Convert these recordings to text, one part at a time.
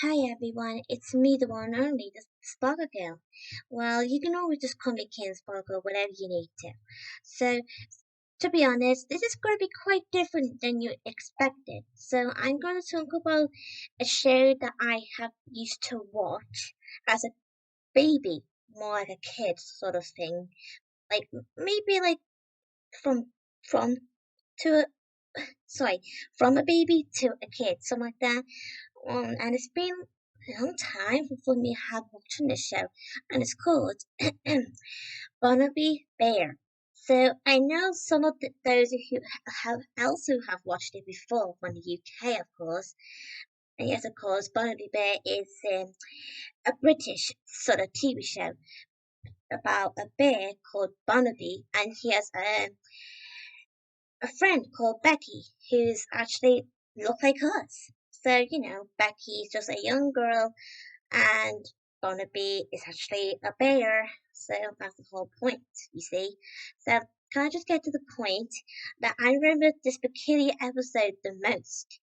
Hi everyone, it's me, the one and only, the Sparkle Girl. Well, you can always just call me King Sparkle whenever you need to. So, to be honest, this is going to be quite different than you expected. So, I'm going to talk about a show that I have used to watch as a baby, more like a kid sort of thing. Like maybe like from from to a sorry, from a baby to a kid, something like that. And it's been a long time for me have watching this show, and it's called Barnaby Bear. So I know some of those who have also have watched it before from the UK, of course. And yes, of course, Barnaby Bear is a British sort of TV show about a bear called Barnaby, and he has a friend called Becky who's actually look like us. So, Becky's just a young girl and Barnaby is actually a bear. So that's the whole point, you see. So can I just get to the point that I remember this peculiar episode the most?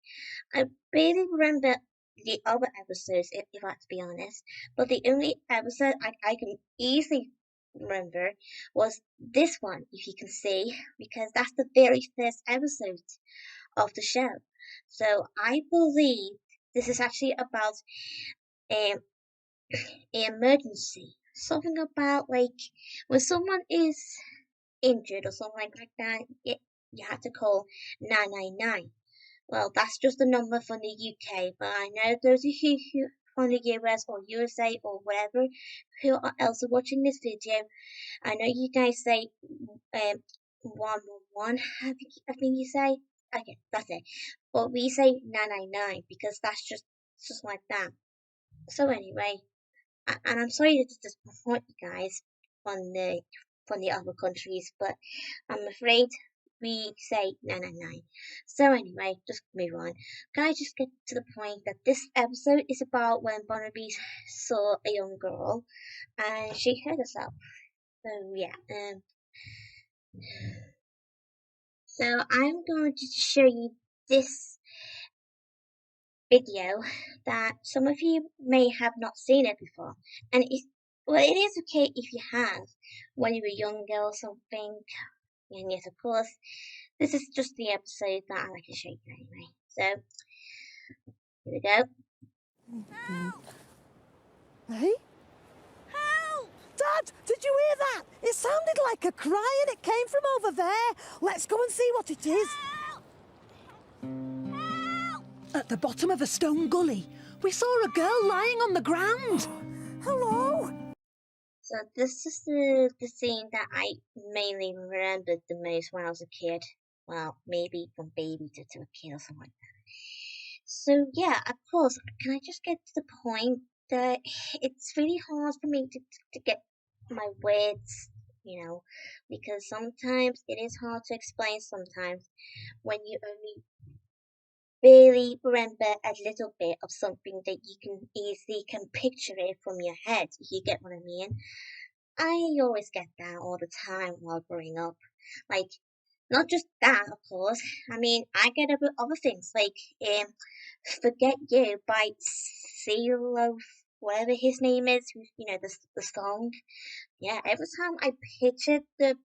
I barely remember the other episodes, if I have to be honest, but the only episode I can easily remember was this one, if you can see, because that's the very first episode of the show. So I believe this is actually about um, an emergency. Something about like when someone is injured or something like that, you have to call 999. Well, that's just a number from the UK, but I know those of you who from the US or USA or wherever who are also watching this video, I know you guys say 111. I think you say. Okay, that's it. But we say 999 because that's just like that. So anyway, and I'm sorry to disappoint you guys from the other countries, but I'm afraid we say 999. So anyway, just move on. Can I just get to the point that this episode is about when Barnaby saw a young girl and she hurt herself. So yeah, so I'm going to show you this video that some of you may have not seen it before, and it is okay if you have when you were younger or something. And yes, of course, this is just the episode that I like to show you anyway. So here we go. Hey? Help! Dad, did you hear that? It sounded like a cry and it came from over there. Let's go and see what it is. Help! Help! At the bottom of a stone gully, we saw a girl lying on the ground. Hello? So this is the scene that I mainly remembered the most when I was a kid. Well, maybe from baby to a kid or something like that. So yeah, of course, can I just get to the point that it's really hard for me to get my words, because sometimes it is hard to explain sometimes when you only barely remember a little bit of something that you can easily can picture it from your head, if you get what I mean. I always get that all the time while growing up. Like, not just that, of course. I mean, I get about other things like "Forget You" by CeeLo, whatever his name is. The song. Yeah, every time I picture the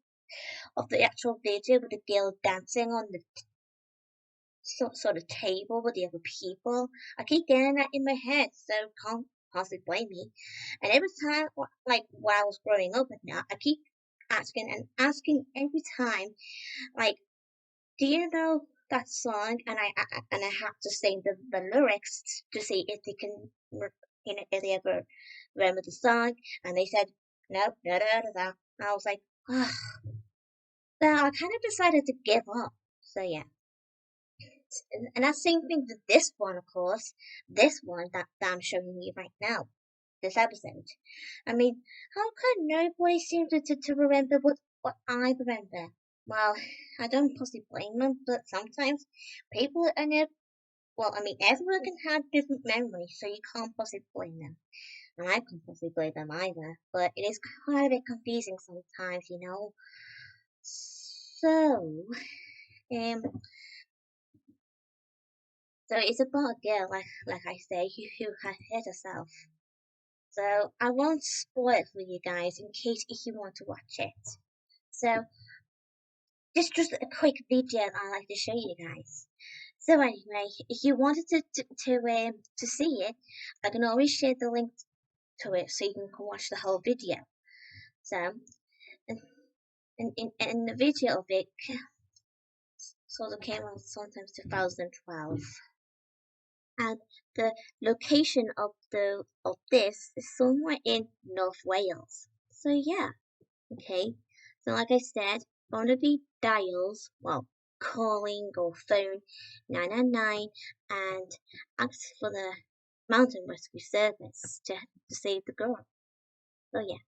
actual video with the girl dancing on the sort of table with the other people, I keep getting that in my head. So can't possibly blame me. And every time, like while I was growing up and now, I keep asking and asking every time, like, do you know that song? And I have to sing the lyrics to see if they can, if they ever remember the song. And they said, nope, da da da da. I was like, ah. So I kind of decided to give up. So yeah. And that same thing with this one, of course. This one that I'm showing you right now. This episode. I mean, how could nobody seem to remember what I remember? Well, I don't possibly blame them, but sometimes people are not, well, I mean, everyone can have different memories, so you can't possibly blame them. And I can't possibly blame them either, but it is quite a bit confusing sometimes. So, um, So it's about a girl, like I say, who has hurt herself. So I won't spoil it for you guys in case if you want to watch it. So just a quick video I like to show you guys. So anyway, if you wanted to see it, I can always share the link to it so you can watch the whole video. So and the video of it sort of came out sometimes 2012, and the location of this is somewhere in North Wales. So yeah, okay. So like I said, Barnaby dials, well, calling or phone 999 and asks for the mountain rescue service to save the girl. So yeah.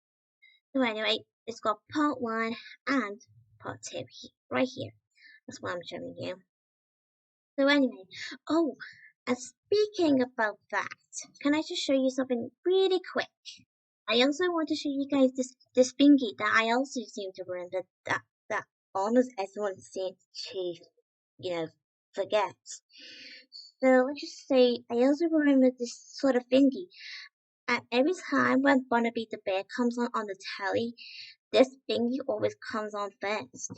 So anyway, it's got part one and part two right here. That's what I'm showing you. So anyway, oh, and speaking about that, can I just show you something really quick? I also want to show you guys this thingy that I also seem to remember that almost everyone seems to, forget. So let's just say I also remember this sort of thingy. And every time when Barnaby the bear comes on the telly, this thingy always comes on first.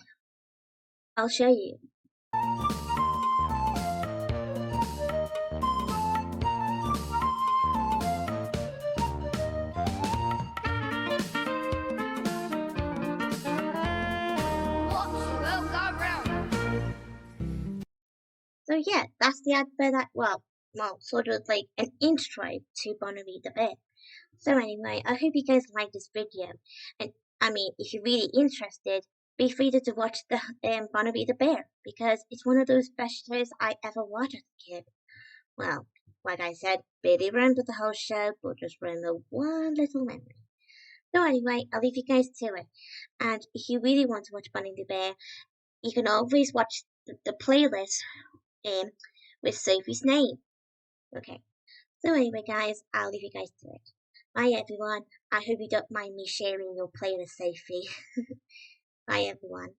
I'll show you. So yeah, that's the advert that sort of like an intro to Barnaby the bear. So anyway, I hope you guys like this video, and I mean, if you're really interested, be free to watch the Barnaby the bear because it's one of those best shows I ever watched as a kid. Well, like I said, barely remember the whole show, but just remember one little memory. So anyway, I'll leave you guys to it. And if you really want to watch Bunny the Bear, you can always watch the playlist with Sophie's name. Okay. So anyway, guys, I'll leave you guys to it. Bye, everyone. I hope you don't mind me sharing your playlist, Sophie. Bye, everyone.